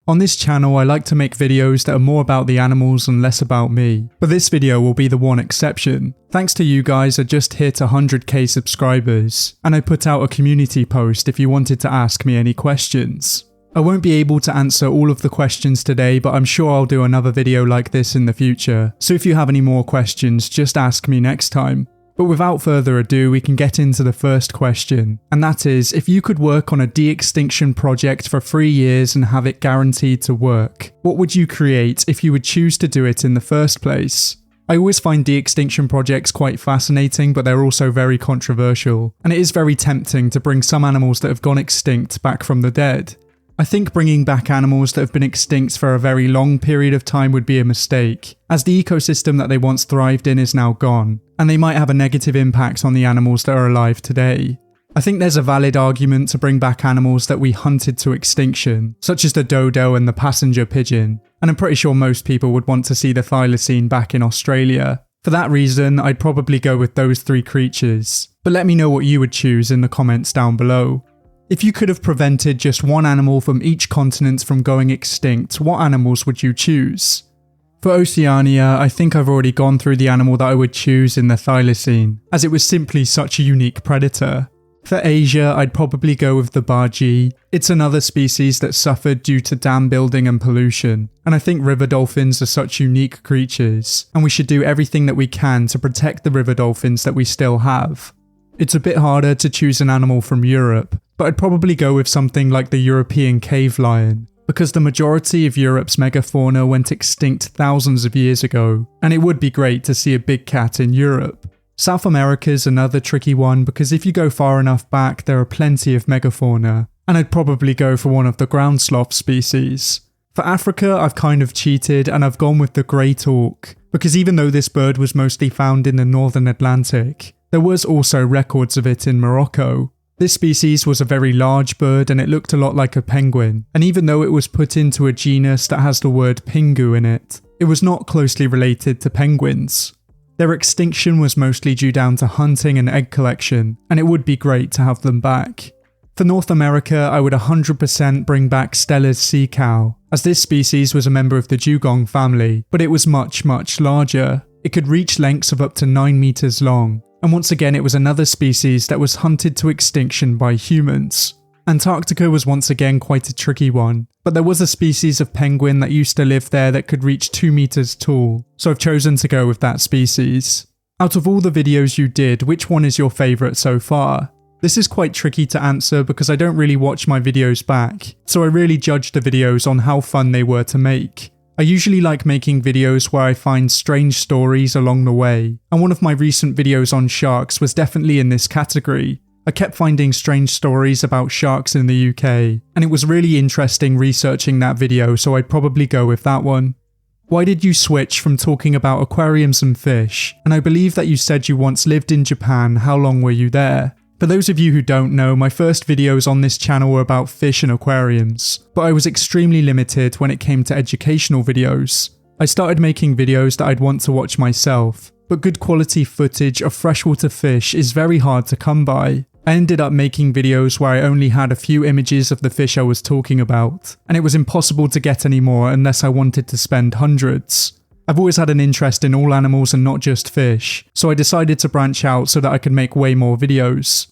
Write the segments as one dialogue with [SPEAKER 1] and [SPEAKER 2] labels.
[SPEAKER 1] On this channel, I like to make videos that are more about the animals and less about me, but this video will be the one exception. Thanks to you guys, I just hit 100k subscribers, and I put out a community post if you wanted to ask me any questions. I won't be able to answer all of the questions today, but I'm sure I'll do another video like this in the future, so if you have any more questions, just ask me next time. But without further ado, we can get into the first question, and that is, if you could work on a de-extinction project for 3 years and have it guaranteed to work, what would you create if you would choose to do it in the first place? I always find de-extinction projects quite fascinating, but they're also very controversial, and it is very tempting to bring some animals that have gone extinct back from the dead. I think bringing back animals that have been extinct for a very long period of time would be a mistake, as the ecosystem that they once thrived in is now gone, and they might have a negative impact on the animals that are alive today. I think there's a valid argument to bring back animals that we hunted to extinction, such as the dodo and the passenger pigeon, and I'm pretty sure most people would want to see the thylacine back in Australia. For that reason, I'd probably go with those 3 creatures, but let me know what you would choose in the comments down below. If you could have prevented just one animal from each continent from going extinct, what animals would you choose? For Oceania, I think I've already gone through the animal that I would choose in the thylacine, as it was simply such a unique predator. For Asia, I'd probably go with the bargee. It's another species that suffered due to dam building and pollution, and I think river dolphins are such unique creatures, and we should do everything that we can to protect the river dolphins that we still have. It's a bit harder to choose an animal from Europe, but I'd probably go with something like the European cave lion, because the majority of Europe's megafauna went extinct thousands of years ago, and it would be great to see a big cat in Europe. South America's another tricky one, because if you go far enough back, there are plenty of megafauna, and I'd probably go for one of the ground sloth species. For Africa, I've kind of cheated, and I've gone with the great auk, because even though this bird was mostly found in the northern Atlantic, there was also records of it in Morocco. This species was a very large bird and it looked a lot like a penguin, and even though it was put into a genus that has the word pingu in it, it was not closely related to penguins. Their extinction was mostly due down to hunting and egg collection, and it would be great to have them back. For North America, I would 100% bring back Stella's sea cow, as this species was a member of the dugong family, but it was much larger. It could reach lengths of up to 9 meters long. And once again, it was another species that was hunted to extinction by humans. Antarctica was once again quite a tricky one, but there was a species of penguin that used to live there that could reach 2 meters tall, so I've chosen to go with that species. Out of all the videos you did, which one is your favourite so far? This is quite tricky to answer because I don't really watch my videos back, so I really judge the videos on how fun they were to make. I usually like making videos where I find strange stories along the way, and one of my recent videos on sharks was definitely in this category. I kept finding strange stories about sharks in the UK, and it was really interesting researching that video, so I'd probably go with that one. Why did you switch from talking about aquariums and fish? And I believe that you said you once lived in Japan. How long were you there? For those of you who don't know, my first videos on this channel were about fish and aquariums, but I was extremely limited when it came to educational videos. I started making videos that I'd want to watch myself, but good quality footage of freshwater fish is very hard to come by. I ended up making videos where I only had a few images of the fish I was talking about, and it was impossible to get any more unless I wanted to spend hundreds. I've always had an interest in all animals and not just fish, so I decided to branch out so that I could make way more videos.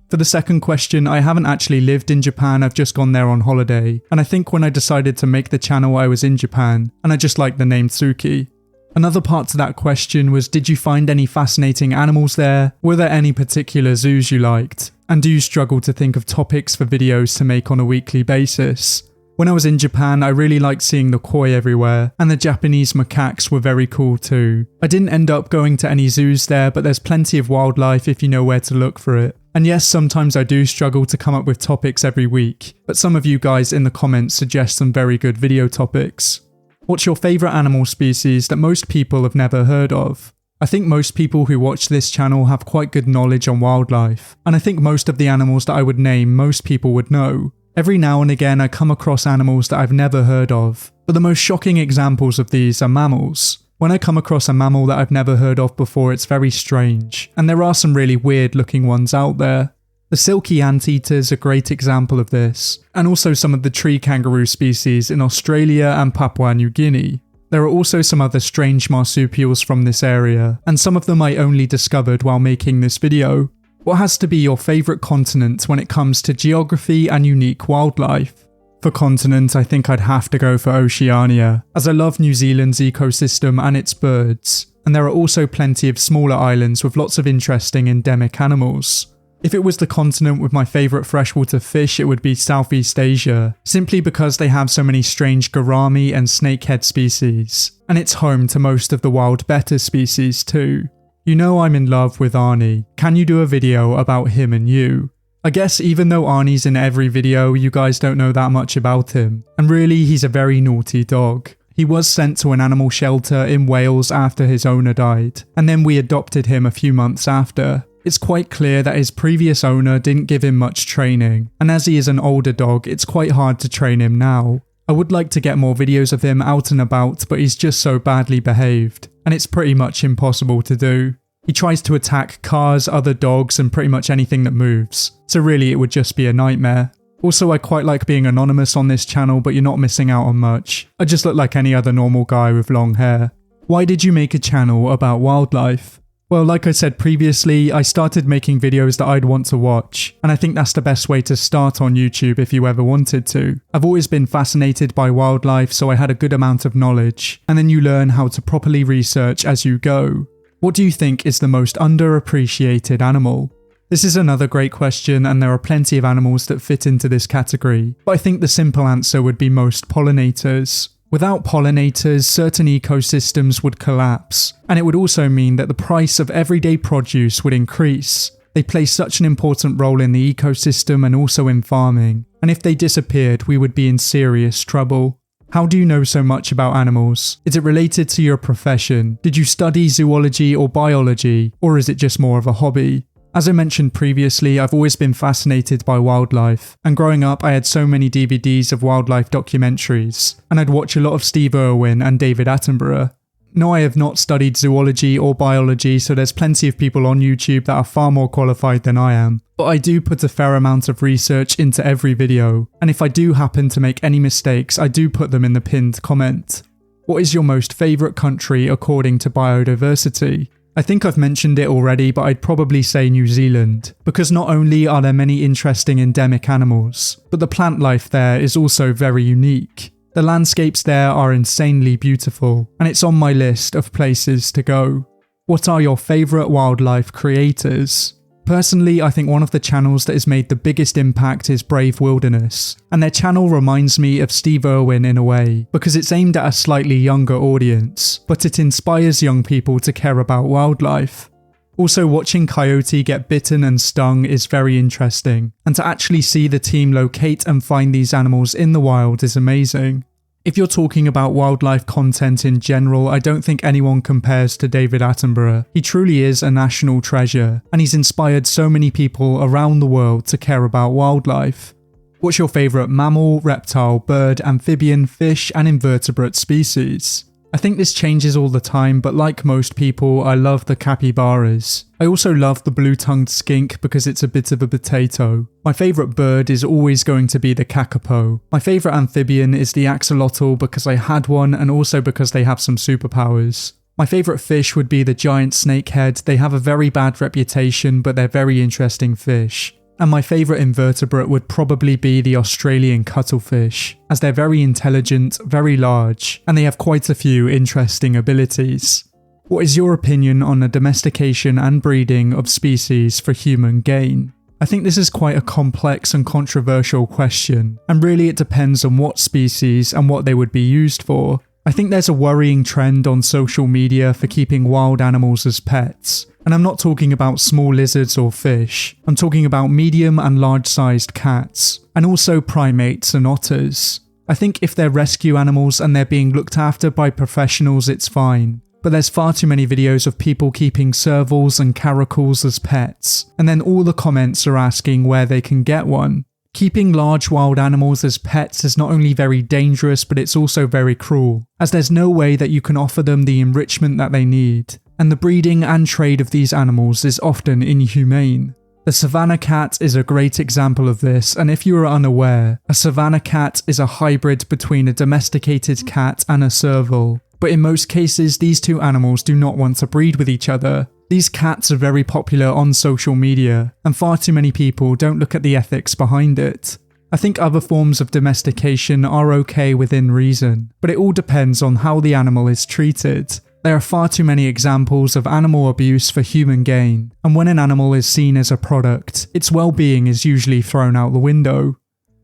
[SPEAKER 1] For the second question, I haven't actually lived in Japan, I've just gone there on holiday, and I think when I decided to make the channel I was in Japan, and I just liked the name Tsuki. Another part to that question was, did you find any fascinating animals there? Were there any particular zoos you liked? And do you struggle to think of topics for videos to make on a weekly basis? When I was in Japan, I really liked seeing the koi everywhere, and the Japanese macaques were very cool too. I didn't end up going to any zoos there, but there's plenty of wildlife if you know where to look for it. And yes, sometimes I do struggle to come up with topics every week, but some of you guys in the comments suggest some very good video topics. What's your favourite animal species that most people have never heard of? I think most people who watch this channel have quite good knowledge on wildlife, and I think most of the animals that I would name most people would know. Every now and again I come across animals that I've never heard of, but the most shocking examples of these are mammals. When I come across a mammal that I've never heard of before, it's very strange, and there are some really weird looking ones out there. The silky anteater is a great example of this, and also some of the tree kangaroo species in Australia and Papua New Guinea. There are also some other strange marsupials from this area, and some of them I only discovered while making this video. What has to be your favourite continent when it comes to geography and unique wildlife? For continent, I think I'd have to go for Oceania, as I love New Zealand's ecosystem and its birds, and there are also plenty of smaller islands with lots of interesting endemic animals. If it was the continent with my favourite freshwater fish, it would be Southeast Asia, simply because they have so many strange gourami and snakehead species, and it's home to most of the wild betta species too. You know I'm in love with Arnie. Can you do a video about him and you? I guess even though Arnie's in every video, you guys don't know that much about him, and really he's a very naughty dog. He was sent to an animal shelter in Wales after his owner died, and then we adopted him a few months after. It's quite clear that his previous owner didn't give him much training, and as he is an older dog, it's quite hard to train him now. I would like to get more videos of him out and about, but he's just so badly behaved, and it's pretty much impossible to do. He tries to attack cars, other dogs, and pretty much anything that moves, so really it would just be a nightmare. Also, I quite like being anonymous on this channel, but you're not missing out on much. I just look like any other normal guy with long hair. Why did you make a channel about wildlife? Well, like I said previously, I started making videos that I'd want to watch, and I think that's the best way to start on YouTube if you ever wanted to. I've always been fascinated by wildlife, so I had a good amount of knowledge, and then you learn how to properly research as you go. What do you think is the most underappreciated animal? This is another great question, and there are plenty of animals that fit into this category, but I think the simple answer would be most pollinators. Without pollinators, certain ecosystems would collapse, and it would also mean that the price of everyday produce would increase. They play such an important role in the ecosystem and also in farming, and if they disappeared, we would be in serious trouble. How do you know so much about animals? Is it related to your profession? Did you study zoology or biology, or is it just more of a hobby? As I mentioned previously, I've always been fascinated by wildlife, and growing up I had so many DVDs of wildlife documentaries, and I'd watch a lot of Steve Irwin and David Attenborough. No, I have not studied zoology or biology, so there's plenty of people on YouTube that are far more qualified than I am, but I do put a fair amount of research into every video, and if I do happen to make any mistakes, I do put them in the pinned comment. What is your most favourite country according to biodiversity? I think I've mentioned it already, but I'd probably say New Zealand, because not only are there many interesting endemic animals, but the plant life there is also very unique. The landscapes there are insanely beautiful, and it's on my list of places to go. What are your favourite wildlife creators? Personally, I think one of the channels that has made the biggest impact is Brave Wilderness, and their channel reminds me of Steve Irwin in a way, because it's aimed at a slightly younger audience, but it inspires young people to care about wildlife. Also, watching coyote get bitten and stung is very interesting, and to actually see the team locate and find these animals in the wild is amazing. If you're talking about wildlife content in general, I don't think anyone compares to David Attenborough. He truly is a national treasure, and he's inspired so many people around the world to care about wildlife. What's your favourite mammal, reptile, bird, amphibian, fish, and invertebrate species? I think this changes all the time, but like most people, I love the capybaras. I also love the blue-tongued skink because it's a bit of a potato. My favourite bird is always going to be the kakapo. My favourite amphibian is the axolotl because I had one and also because they have some superpowers. My favourite fish would be the giant snakehead. They have a very bad reputation, but they're very interesting fish. And my favourite invertebrate would probably be the Australian cuttlefish, as they're very intelligent, very large, and they have quite a few interesting abilities. What is your opinion on the domestication and breeding of species for human gain? I think this is quite a complex and controversial question, and really it depends on what species and what they would be used for. I think there's a worrying trend on social media for keeping wild animals as pets. And I'm not talking about small lizards or fish, I'm talking about medium and large-sized cats, and also primates and otters. I think if they're rescue animals and they're being looked after by professionals, it's fine. But there's far too many videos of people keeping servals and caracals as pets, and then all the comments are asking where they can get one. Keeping large wild animals as pets is not only very dangerous, but it's also very cruel, as there's no way that you can offer them the enrichment that they need. And the breeding and trade of these animals is often inhumane. The Savannah cat is a great example of this, and if you are unaware, a Savannah cat is a hybrid between a domesticated cat and a serval. But in most cases, these two animals do not want to breed with each other. These cats are very popular on social media, and far too many people don't look at the ethics behind it. I think other forms of domestication are okay within reason, but it all depends on how the animal is treated. There are far too many examples of animal abuse for human gain, and when an animal is seen as a product, its well-being is usually thrown out the window.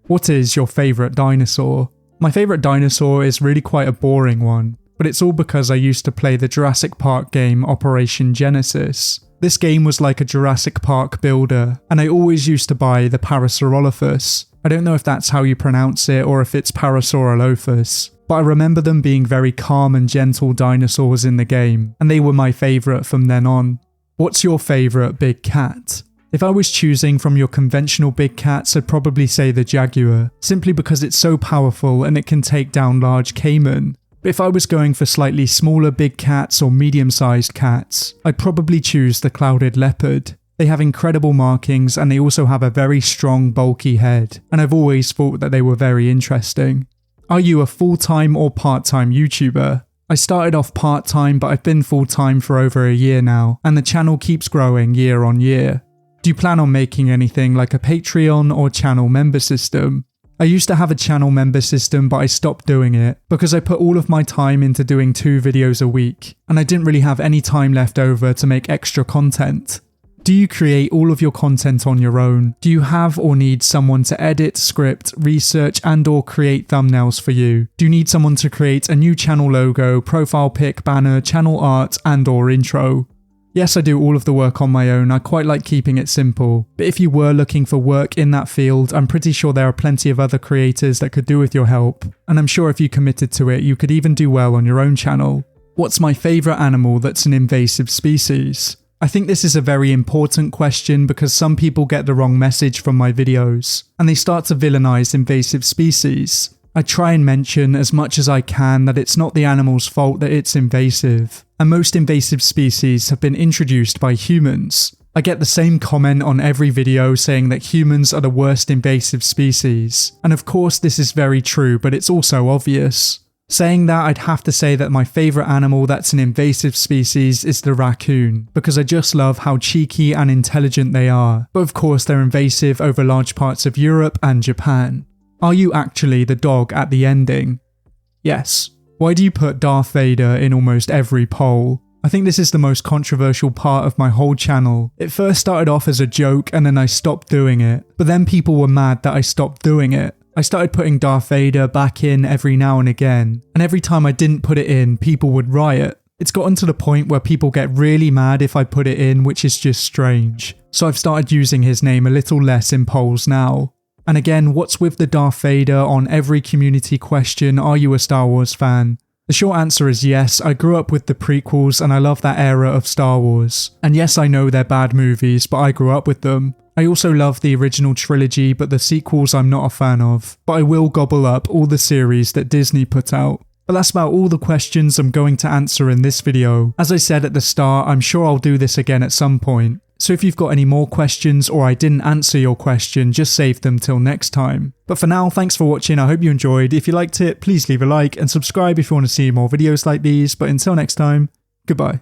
[SPEAKER 1] What is your favourite dinosaur? My favourite dinosaur is really quite a boring one, but it's all because I used to play the Jurassic Park game Operation Genesis. This game was like a Jurassic Park builder, and I always used to buy the Parasaurolophus. I don't know if that's how you pronounce it or if it's Parasaurolophus, but I remember them being very calm and gentle dinosaurs in the game, and they were my favourite from then on. What's your favourite big cat? If I was choosing from your conventional big cats, I'd probably say the jaguar, simply because it's so powerful and it can take down large caiman. But if I was going for slightly smaller big cats or medium-sized cats, I'd probably choose the clouded leopard. They have incredible markings and they also have a very strong, bulky head, and I've always thought that they were very interesting. Are you a full-time or part-time YouTuber? I started off part-time, but I've been full-time for over a year now, and the channel keeps growing year on year. Do you plan on making anything like a Patreon or channel member system? I used to have a channel member system, but I stopped doing it because I put all of my time into doing 2 videos a week, and I didn't really have any time left over to make extra content. Do you create all of your content on your own? Do you have or need someone to edit, script, research and/or create thumbnails for you? Do you need someone to create a new channel logo, profile pic, banner, channel art and/or intro? Yes, I do all of the work on my own. I quite like keeping it simple. But if you were looking for work in that field, I'm pretty sure there are plenty of other creators that could do with your help. And I'm sure if you committed to it, you could even do well on your own channel. What's my favourite animal that's an invasive species? I think this is a very important question because some people get the wrong message from my videos, and they start to villainize invasive species. I try and mention as much as I can that it's not the animal's fault that it's invasive, and most invasive species have been introduced by humans. I get the same comment on every video saying that humans are the worst invasive species, and of course this is very true, but it's also obvious. Saying that, I'd have to say that my favourite animal that's an invasive species is the raccoon, because I just love how cheeky and intelligent they are, but of course they're invasive over large parts of Europe and Japan. Are you actually the dog at the ending? Yes. Why do you put Darth Vader in almost every poll? I think this is the most controversial part of my whole channel. It first started off as a joke and then I stopped doing it, but then people were mad that I stopped doing it. I started putting Darth Vader back in every now and again, and every time I didn't put it in, people would riot. It's gotten to the point where people get really mad if I put it in, which is just strange. So I've started using his name a little less in polls now. And again, what's with the Darth Vader on every community question, are you a Star Wars fan? The short answer is yes, I grew up with the prequels and I love that era of Star Wars. And yes, I know they're bad movies, but I grew up with them. I also love the original trilogy, but the sequels I'm not a fan of. But I will gobble up all the series that Disney put out. But that's about all the questions I'm going to answer in this video. As I said at the start, I'm sure I'll do this again at some point. So if you've got any more questions or I didn't answer your question, just save them till next time. But for now, thanks for watching, I hope you enjoyed. If you liked it, please leave a like and subscribe if you want to see more videos like these. But until next time, goodbye.